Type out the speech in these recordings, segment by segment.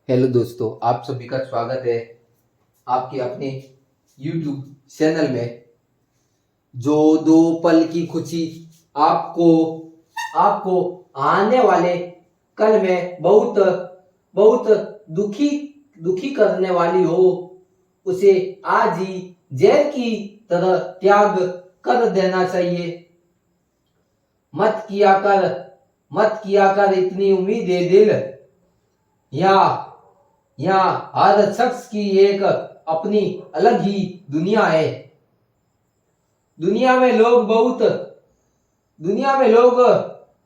Hello दोस्तों, आप सभी का स्वागत है आपके अपने YouTube चैनल में। जो दो पल की खुशी आपको आपको आने वाले कल में बहुत बहुत दुखी दुखी करने वाली हो, उसे आज ही जहर की तरह त्याग कर देना चाहिए। मत किया कर इतनी उम्मीदें दिल। या हर शख्स की एक अपनी अलग ही दुनिया है। दुनिया में लोग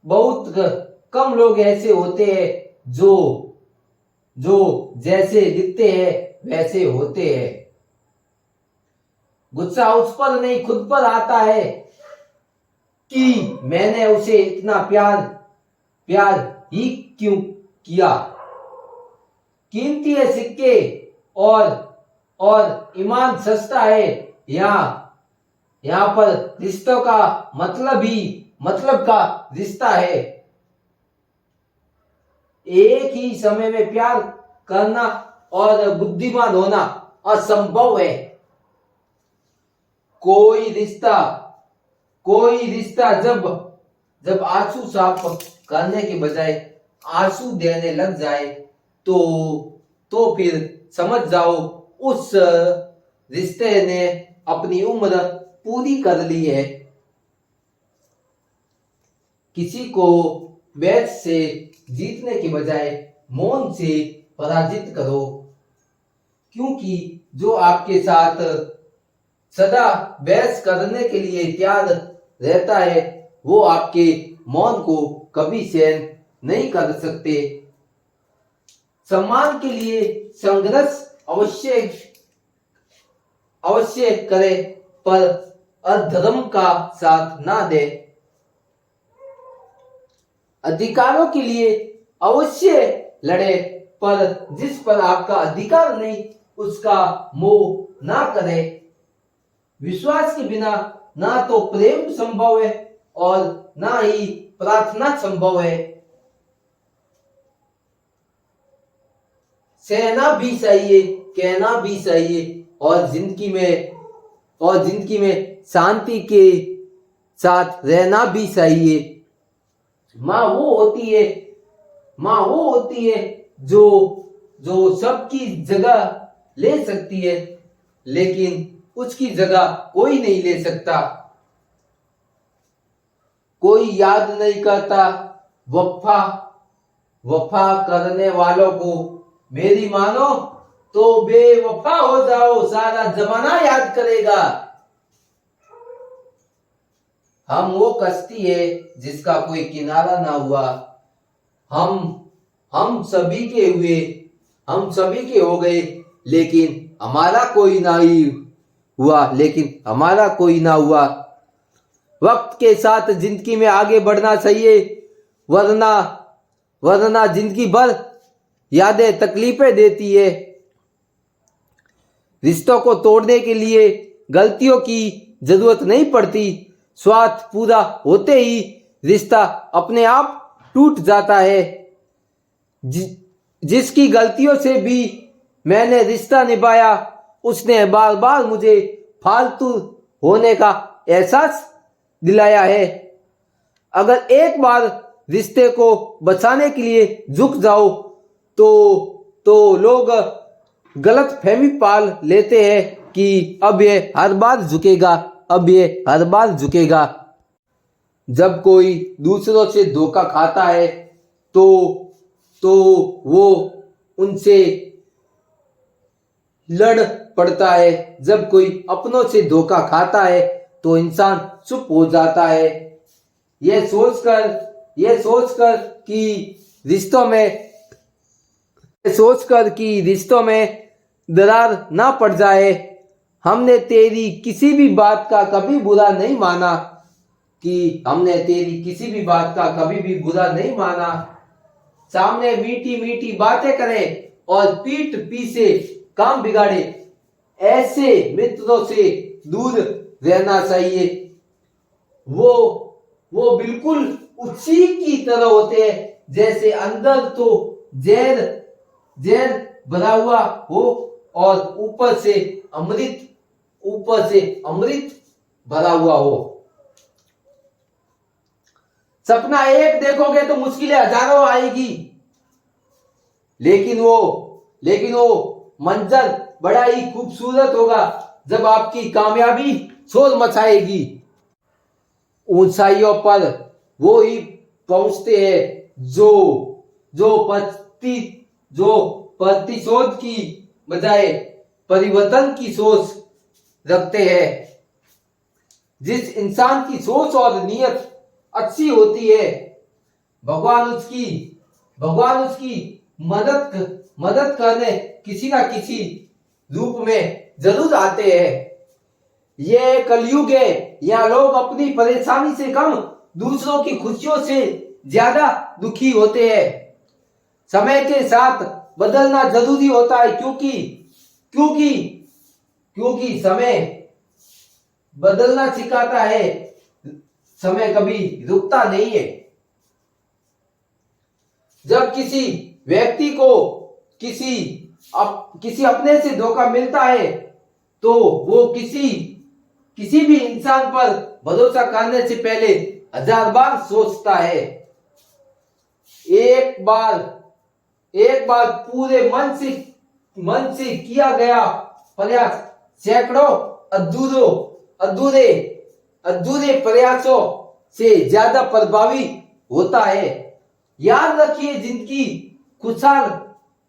बहुत कम लोग ऐसे होते हैं जो जो जैसे दिखते हैं वैसे होते हैं। गुस्सा उस पर नहीं खुद पर आता है कि मैंने उसे इतना प्यार ही क्यों किया। कीमती है सिक्के और ईमान सस्ता है। यहाँ पर रिश्तों का मतलब का रिश्ता है। एक ही समय में प्यार करना और बुद्धिमान होना असंभव है। कोई रिश्ता जब आंसू साफ करने के बजाय आंसू देने लग जाए तो फिर समझ जाओ उस रिश्ते ने अपनी उम्र पूरी कर ली है। किसी को बैच से जीतने के बजाय मौन से पराजित करो, क्योंकि जो आपके साथ सदा बहस करने के लिए तैयार रहता है वो आपके मौन को कभी सहन नहीं कर सकते। सम्मान के लिए संघर्ष अवश्य करे, पर अधर्म का साथ ना दे। अधिकारों के लिए अवश्य लड़े, पर जिस पर आपका अधिकार नहीं उसका मोह ना करे। विश्वास के बिना ना तो प्रेम संभव है और ना ही प्रार्थना संभव है। सहना भी चाहिए, कहना भी चाहिए, और जिंदगी में शांति के साथ रहना भी चाहिए। माँ वो होती है जो सबकी जगह ले सकती है, लेकिन उसकी जगह कोई नहीं ले सकता। कोई याद नहीं करता वफा करने वालों को। मेरी मानो तो बेवफा हो जाओ, सारा जमाना याद करेगा। हम वो कश्ती है जिसका कोई किनारा ना हुआ। हम सभी के हो गए, लेकिन हमारा कोई ना हुआ। वक्त के साथ जिंदगी में आगे बढ़ना चाहिए, वरना जिंदगी भर यादें तकलीफें देती है। रिश्तों को तोड़ने के लिए गलतियों की जरूरत नहीं पड़ती। स्वार्थ पूरा होते ही रिश्ता अपने आप टूट जाता है। जिसकी गलतियों से भी मैंने रिश्ता निभाया, उसने बार बार मुझे फालतू होने का एहसास दिलाया है। अगर एक बार रिश्ते को बचाने के लिए झुक जाओ तो लोग गलत फहमी पाल लेते हैं कि अब ये हर बार झुकेगा। जब कोई दूसरों से धोखा खाता है तो वो उनसे लड़ पड़ता है। जब कोई अपनों से धोखा खाता है तो इंसान चुप हो जाता है, ये सोचकर कि रिश्तों में दरार ना पड़ जाए। हमने तेरी किसी भी बात का कभी बुरा नहीं माना। सामने मीठी मीठी बातें करे और पीठ पीछे काम बिगाड़े, ऐसे मित्रों से दूर रहना चाहिए। वो बिल्कुल उसी की तरह होते हैं जैसे अंदर तो जहर जहर भरा हुआ हो और ऊपर से अमृत भरा हुआ हो। सपना एक देखोगे तो मुश्किलें हजारों आएगी, लेकिन वो मंजर बड़ा ही खूबसूरत होगा जब आपकी कामयाबी शोर मचाएगी। ऊंचाइयों पर वो ही पहुंचते हैं जो प्रतिशोध की बजाय परिवर्तन की सोच रखते हैं। जिस इंसान की सोच और नीयत अच्छी होती है, भगवान उसकी मदद करने किसी ना किसी रूप में जरूर आते हैं। ये कलयुग है, यहाँ लोग अपनी परेशानी से कम दूसरों की खुशियों से ज्यादा दुखी होते हैं। समय के साथ बदलना जरूरी होता है, क्योंकि समय बदलना सिखाता है। समय कभी रुकता नहीं है। जब किसी व्यक्ति को किसी अपने से धोखा मिलता है तो वो किसी भी इंसान पर भरोसा करने से पहले 1000 बार सोचता है। एक बार पूरे मन से किया गया प्रयास सैकड़ों अधूरे प्रयासों से ज्यादा प्रभावी होता है। याद रखिए, जिंदगी खुशहाल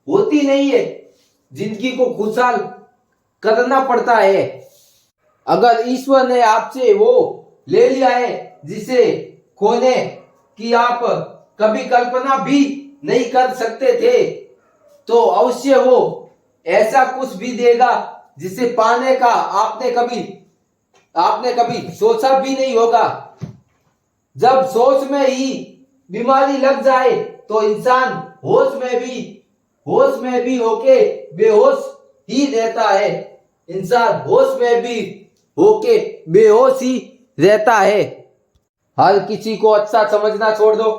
होती नहीं है, जिंदगी को खुशहाल करना पड़ता है। अगर ईश्वर ने आपसे वो ले लिया है जिसे खोने की आप कभी कल्पना भी नहीं कर सकते थे, तो अवश्य वो ऐसा कुछ भी देगा जिसे पाने का आपने कभी सोचा भी नहीं होगा। जब सोच में ही बीमारी लग जाए तो इंसान होश में भी होके बेहोश ही रहता है। इंसान होश में भी होके बेहोश ही रहता है। हर किसी को अच्छा समझना छोड़ दो,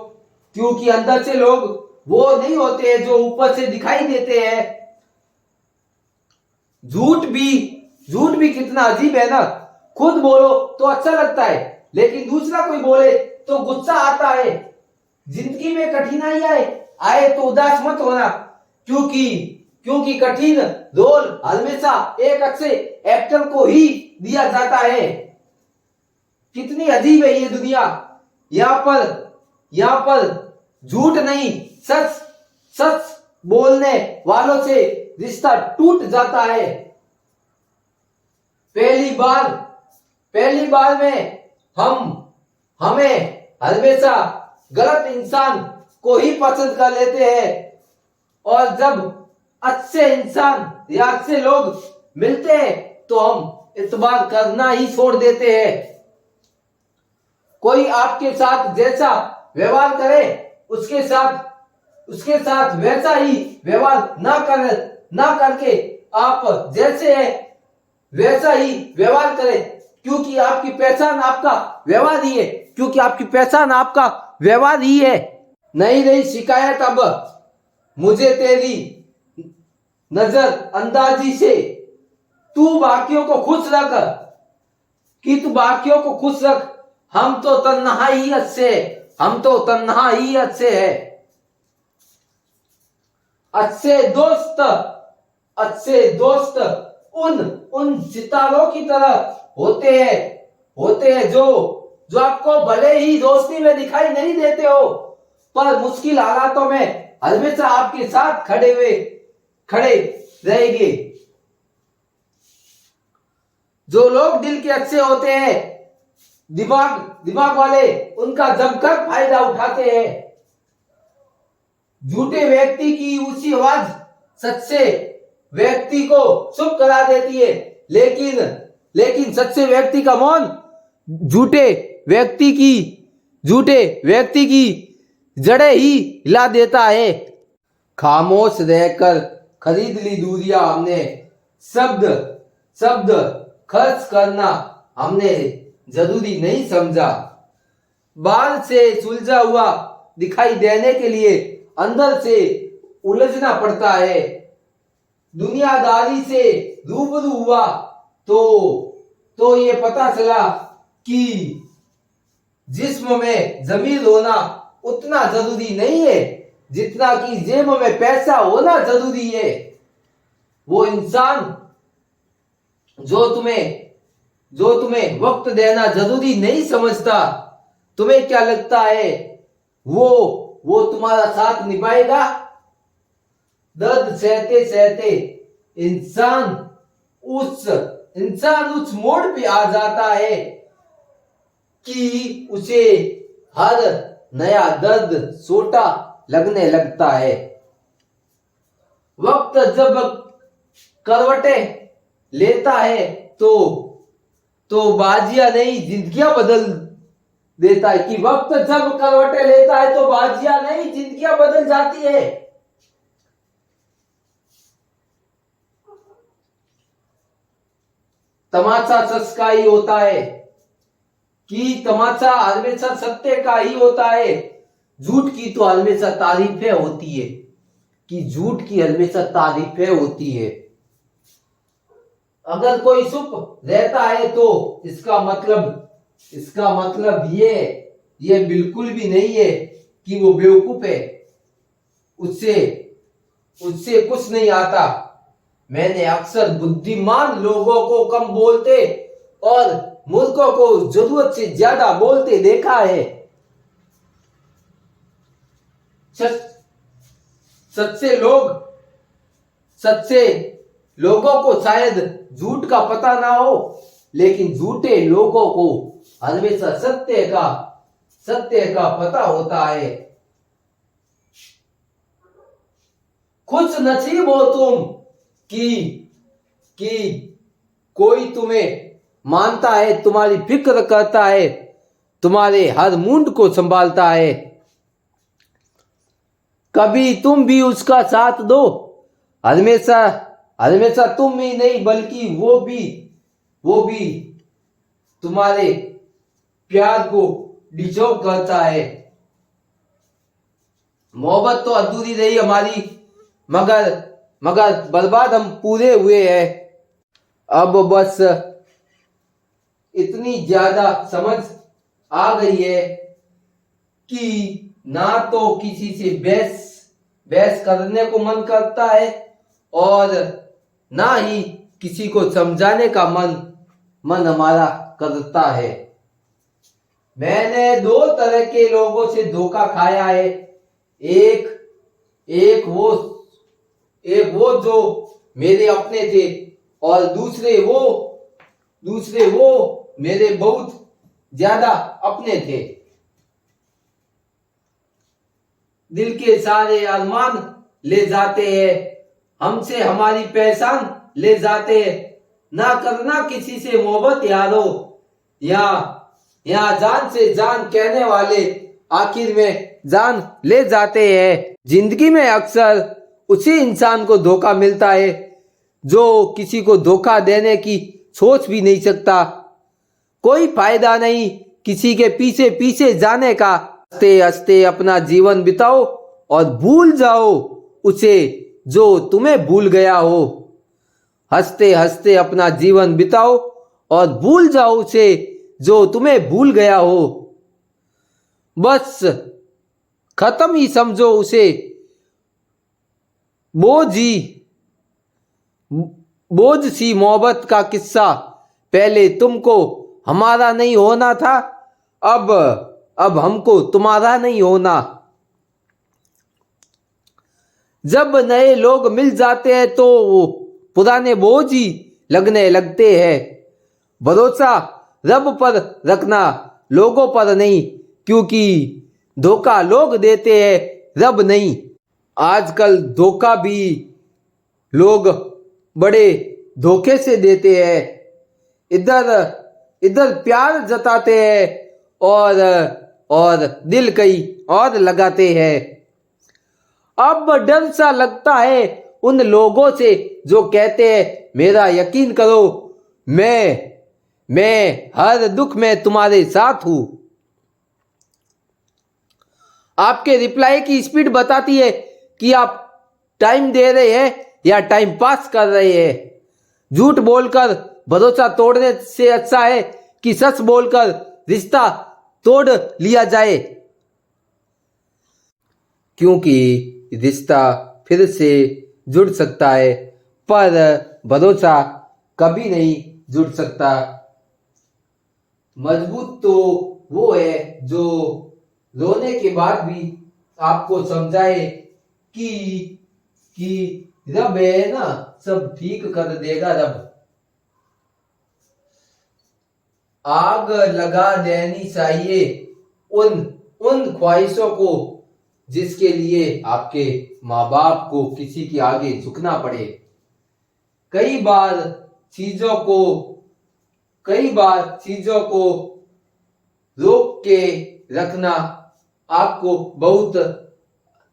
क्योंकि अंदर से लोग वो नहीं होते हैं जो ऊपर से दिखाई देते हैं। झूठ भी कितना अजीब है ना। खुद बोलो तो अच्छा लगता है, लेकिन दूसरा कोई बोले तो गुस्सा आता है। जिंदगी में कठिनाई आए तो उदास मत होना, क्योंकि कठिन रोल हमेशा एक अच्छे एक्टर को ही दिया जाता है। कितनी अजीब है ये दुनिया। यहाँ पर झूठ नहीं, सच बोलने वालों से रिश्ता टूट जाता है। पहली बार में हमें हमेशा गलत इंसान को ही पसंद कर लेते हैं, और जब अच्छे इंसान या अच्छे लोग मिलते हैं तो हम इत्मीनान करना ही छोड़ देते हैं। कोई आपके साथ जैसा व्यवहार करे उसके साथ वैसा ही व्यवहार ना करके आप जैसे है वैसा ही व्यवहार करें, क्योंकि आपकी पहचान आपका व्यवहार ही है। नहीं रही शिकायत अब मुझे तेरी नजरअंदाजी से। तू बाकियों को खुश रख, हम तो तन्हा ही अच्छे हैं। अच्छे दोस्त उन सितारों की तरह होते हैं जो आपको भले ही रोशनी में दिखाई नहीं देते हो, पर मुश्किल हालातों में हमेशा आपके साथ खड़े रहेंगे। जो लोग दिल के अच्छे होते हैं, दिमाग वाले उनका जमकर फायदा उठाते हैं। झूठे व्यक्ति की ऊंची आवाज सच्चे व्यक्ति को चुप करा देती है, लेकिन सच्चे व्यक्ति का मौन झूठे व्यक्ति की जड़ें ही हिला देता है। खामोश रहकर खरीद ली दूरियां हमने, शब्द खर्च करना हमने जरूरी नहीं समझा। बाहर से सुलझा हुआ दिखाई देने के लिए अंदर से उलझना पड़ता है। दुनियादारी से रूबरू हुआ तो ये पता चला कि जिस्म में ज़मीर होना उतना जरूरी नहीं है जितना कि जेब में पैसा होना जरूरी है। वो इंसान जो तुम्हें वक्त देना जरूरी नहीं समझता, तुम्हें क्या लगता है वो तुम्हारा साथ निभाएगा? दर्द सहते सहते इंसान उस मोड़ पे आ जाता है कि उसे हर नया दर्द छोटा लगने लगता है। वक्त जब करवटें लेता है तो बाजियां नहीं जिंदगियां बदल देता है। कि वक्त जब करवटें लेता है तो बाजियां नहीं जिंदगियां बदल जाती है। तमाचा सच का ही होता है कि तमाचा हमेशा सत्य का ही होता है। झूठ की तो हमेशा तारीफें होती है कि झूठ की हमेशा तारीफें होती है। अगर कोई चुप रहता है तो इसका मतलब ये बिल्कुल भी नहीं है कि वो बेवकूफ है, उससे कुछ नहीं आता। मैंने अक्सर बुद्धिमान लोगों को कम बोलते और मूर्खों को जरूरत से ज्यादा बोलते देखा है। सच्चे लोगों को शायद झूठ का पता ना हो, लेकिन झूठे लोगों को हमेशा सत्य का पता होता है। खुश नसीब हो तुम कि कोई तुम्हें मानता है, तुम्हारी फिक्र करता है, तुम्हारे हर मूड को संभालता है। कभी तुम भी उसका साथ दो। हमेशा तुम ही नहीं बल्कि वो भी तुम्हारे प्यार को डिजर्व करता है। मोहब्बत तो अधूरी रही हमारी, मगर बर्बाद हम पूरे हुए हैं। अब बस इतनी ज्यादा समझ आ गई है कि ना तो किसी से बहस करने को मन करता है और ना ही किसी को समझाने का मन हमारा करता है। मैंने दो तरह के लोगों से धोखा खाया है। एक वो जो मेरे अपने थे और दूसरे वो मेरे बहुत ज्यादा अपने थे। दिल के सारे अरमान ले जाते हैं हमसे, हमारी पहचान ले जाते हैं। ना करना किसी से मोहब्बत यारो, या जान से जान कहने वाले आखिर में जान ले जाते हैं। जिंदगी में अक्सर उसी इंसान को धोखा मिलता है जो किसी को धोखा देने की सोच भी नहीं सकता। कोई फायदा नहीं किसी के पीछे पीछे जाने का। हंसते हंसते अपना जीवन बिताओ और भूल जाओ उसे जो तुम्हें भूल गया हो। हंसते हंसते अपना जीवन बिताओ और भूल जाओ उसे जो तुम्हें भूल गया हो। बस खत्म ही समझो उसे। बोझ सी मोहब्बत का किस्सा। पहले तुमको हमारा नहीं होना था, अब हमको तुम्हारा नहीं होना। जब नए लोग मिल जाते हैं तो वो पुराने बोझ ही लगने लगते हैं। भरोसा रब पर रखना, लोगों पर नहीं, क्योंकि धोखा लोग देते हैं, रब नहीं। आजकल धोखा भी लोग बड़े धोखे से देते हैं। इधर प्यार जताते हैं और दिल कहीं और लगाते हैं। अब डर सा लगता है उन लोगों से जो कहते हैं मेरा यकीन करो, मैं हर दुख में तुम्हारे साथ हूं। आपके रिप्लाई की स्पीड बताती है कि आप टाइम दे रहे हैं या टाइम पास कर रहे हैं। झूठ बोलकर भरोसा तोड़ने से अच्छा है कि सच बोलकर रिश्ता तोड़ लिया जाए, क्योंकि रिश्ता फिर से जुड़ सकता है पर भरोसा कभी नहीं जुड़ सकता। मजबूत तो वो है जो रोने के बाद भी आपको समझाए कि रब है ना, सब ठीक कर देगा रब। आग लगा देनी चाहिए उन उन ख्वाहिशों को जिसके लिए आपके माँ बाप को किसी के आगे झुकना पड़े। कई बार चीजों को रोक के रखना आपको बहुत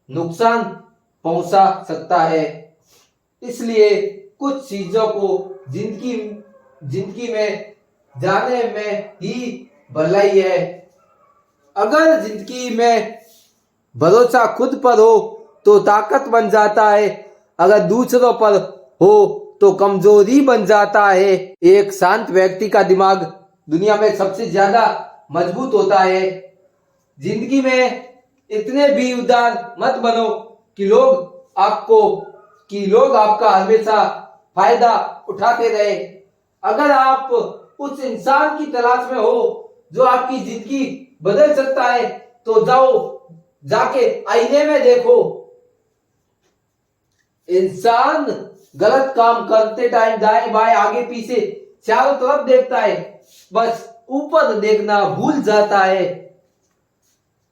नुकसान पहुंचा सकता है। इसलिए कुछ चीजों को जिंदगी में जाने में ही भलाई है। अगर जिंदगी में भरोसा खुद पर हो तो ताकत बन जाता है, अगर दूसरों पर हो तो कमजोरी बन जाता है। एक शांत व्यक्ति का दिमाग दुनिया में सबसे ज्यादा मजबूत होता है। जिंदगी में इतने भी उदार मत बनो कि लोग आपका हमेशा फायदा उठाते रहे। अगर आप उस इंसान की तलाश में हो जो आपकी जिंदगी बदल सकता है तो जाके आईने में देखो। इंसान गलत काम करते टाइम दाएं बाएं आगे पीछे चारों तरफ देखता है, बस ऊपर देखना भूल जाता है।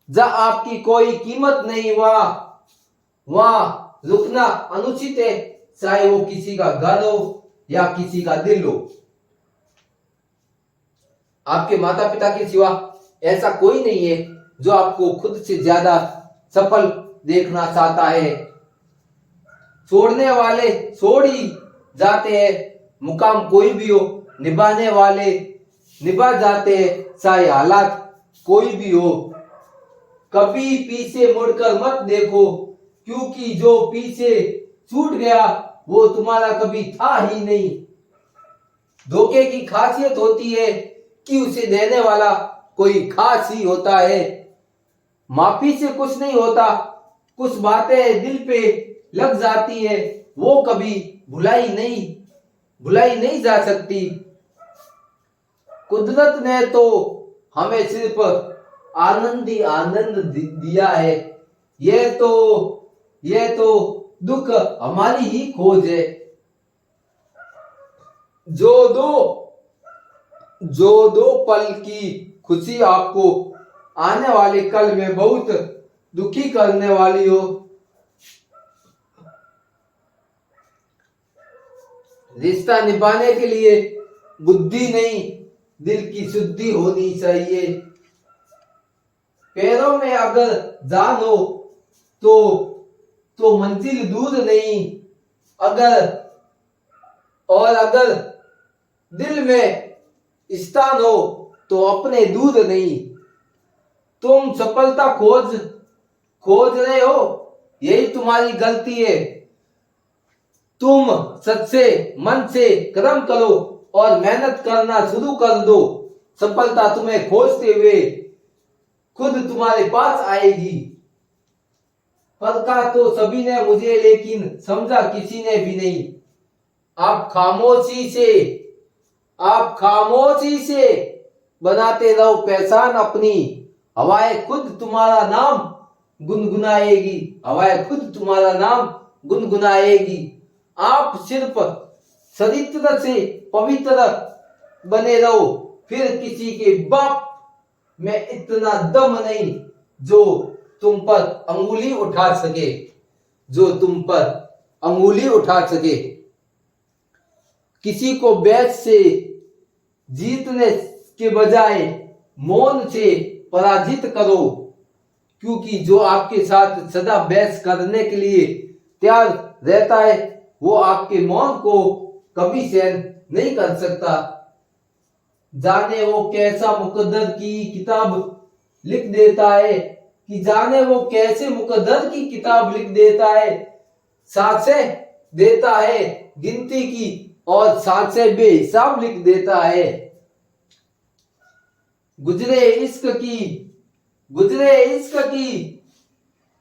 जहां आपकी कोई कीमत नहीं वहां रुकना अनुचित है, चाहे वो किसी का घर हो या किसी का दिल हो। आपके माता पिता के सिवा ऐसा कोई नहीं है जो आपको खुद से ज्यादा सफल देखना चाहता है। छोड़ने वाले छोड़ ही जाते हैं, मुकाम कोई भी हो, निभाने वाले निभा जाते हैं, चाहे हालात कोई भी हो। कभी पीछे मुड़कर मत देखो, क्योंकि जो पीछे छूट गया वो तुम्हारा कभी था ही नहीं। धोखे की खासियत होती है कि उसे देने वाला कोई खास ही होता है। माफी से कुछ नहीं होता, कुछ बातें दिल पे लग जाती है, वो कभी भुलाई नहीं जा सकती। कुदरत ने तो हमें सिर्फ आनंद ही आनंद दिया है, ये तो दुख हमारी ही खोज है। जो दो पल की खुशी आपको आने वाले कल में बहुत दुखी करने वाली हो। रिश्ता निभाने के लिए बुद्धि नहीं, दिल की शुद्धि होनी चाहिए। पैरों में अगर जान हो तो मंजिल दूर नहीं, अगर दिल में स्थान हो तो अपने दूर नहीं। तुम सफलता खोज रहे हो, यही तुम्हारी गलती है। तुम सच्चे मन से कर्म करो और मेहनत करना शुरू कर दो, सफलता तुम्हें खोजते हुए खुद तुम्हारे पास आएगी। परखा तो सभी ने मुझे, लेकिन समझा किसी ने भी नहीं। आप खामोशी से बनाते रहो पहचान अपनी, हवाएं खुद तुम्हारा नाम गुनगुनाएगी। आप सिर्फ चरित्र से पवित्र बने रहो, फिर किसी के बाप में इतना दम नहीं जो तुम पर अंगुली उठा सके। किसी को बहस से जीतने के बजाय मौन से पराजित करो, क्योंकि जो आपके साथ सदा बहस करने के लिए तैयार रहता है वो आपके मौन को कभी सहन नहीं कर सकता। जाने वो कैसा मुकद्दर की किताब लिख देता है, सांसें देता है गिनती की और सांसें बेहिसाब लिख देता है। गुजरे इश्क की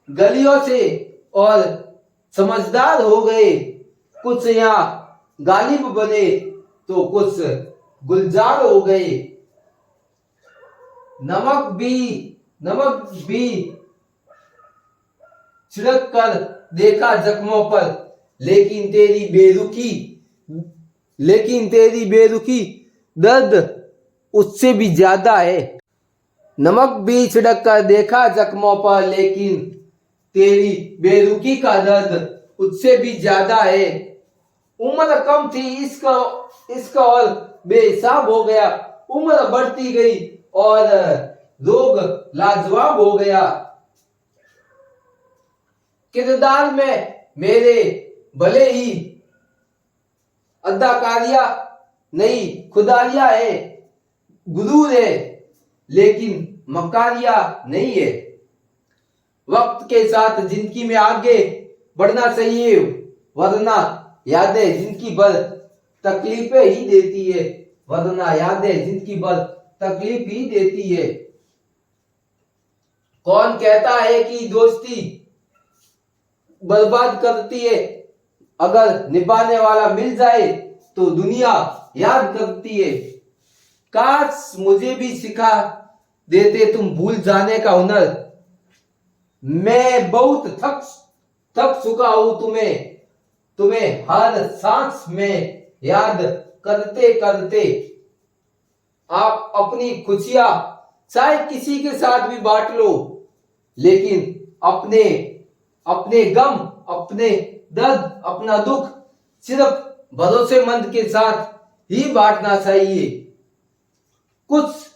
गलियों से और समझदार हो गए, कुछ यहाँ गालिब बने तो कुछ गुलजार हो गए। नमक भी छिड़क कर देखा जख्मों पर, लेकिन तेरी बेरुखी दर्द उससे भी ज्यादा है। नमक भी छिड़क कर देखा जख्मों पर, लेकिन तेरी बेरुखी का दर्द उससे भी ज्यादा है। उम्र कम थी इसका और बेहिसाब हो गया, उम्र बढ़ती गई और रोग लाजवाब हो गया। किरदार में मेरे भले ही अदाकारियां नहीं खुदारियां है, गुरूर है लेकिन मकारिया नहीं है। वक्त के साथ जिंदगी में आगे बढ़ना चाहिए, वरना यादें जिंदगी भर तकलीफें ही देती है, वरना यादें जिंदगी भर तकलीफ ही देती है। कौन कहता है कि दोस्ती बर्बाद करती है, अगर निभाने वाला मिल जाए तो दुनिया याद करती है। काश मुझे भी सिखा देते तुम भूल जाने का हुनर, मैं बहुत थक चुका हूं तुम्हें हर सांस में याद करते करते। आप अपनी खुशियां चाहे किसी के साथ भी बांट लो, लेकिन अपने गम, अपने दर्द, अपना दुख सिर्फ भरोसेमंद के साथ ही बांटना चाहिए। कुछ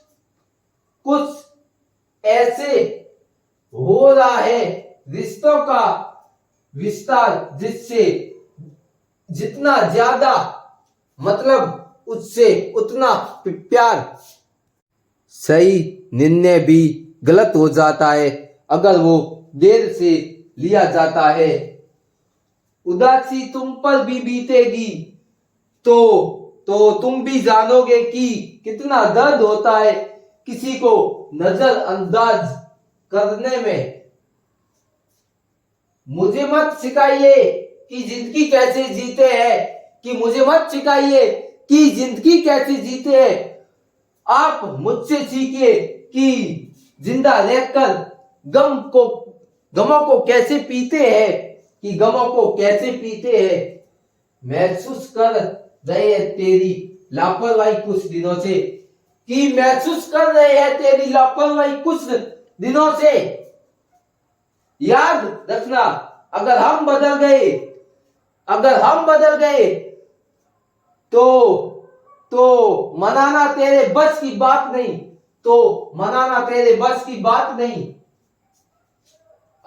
ऐसे हो रहा है रिश्तों का विस्तार, जिससे जितना ज्यादा मतलब उससे उतना प्यार। सही निर्णय भी गलत हो जाता है अगर वो देर से लिया जाता है। उदासी तुम पर भी बीतेगी तो तुम भी जानोगे कि कितना दर्द होता है किसी को नजरअंदाज करने में। मुझे मत सिखाइए कि जिंदगी कैसे जीते हैं, आप मुझसे सीखिए कि जिंदा रहकर गमों को कैसे पीते हैं। महसूस कर रहे हैं तेरी लापरवाही कुछ दिनों से याद रखना, अगर हम बदल गए तो मनाना तेरे बस की बात नहीं।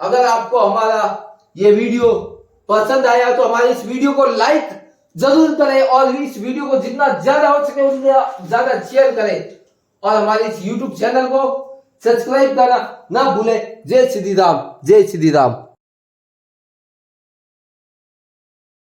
अगर आपको हमारा ये वीडियो पसंद आया तो हमारे इस वीडियो को लाइक जरूर करें और इस वीडियो को जितना ज्यादा हो सके उतना ज्यादा शेयर करें और हमारे इस YouTube चैनल को सब्सक्राइब करना ना भूलें। जय श्री राम, जय श्री राम।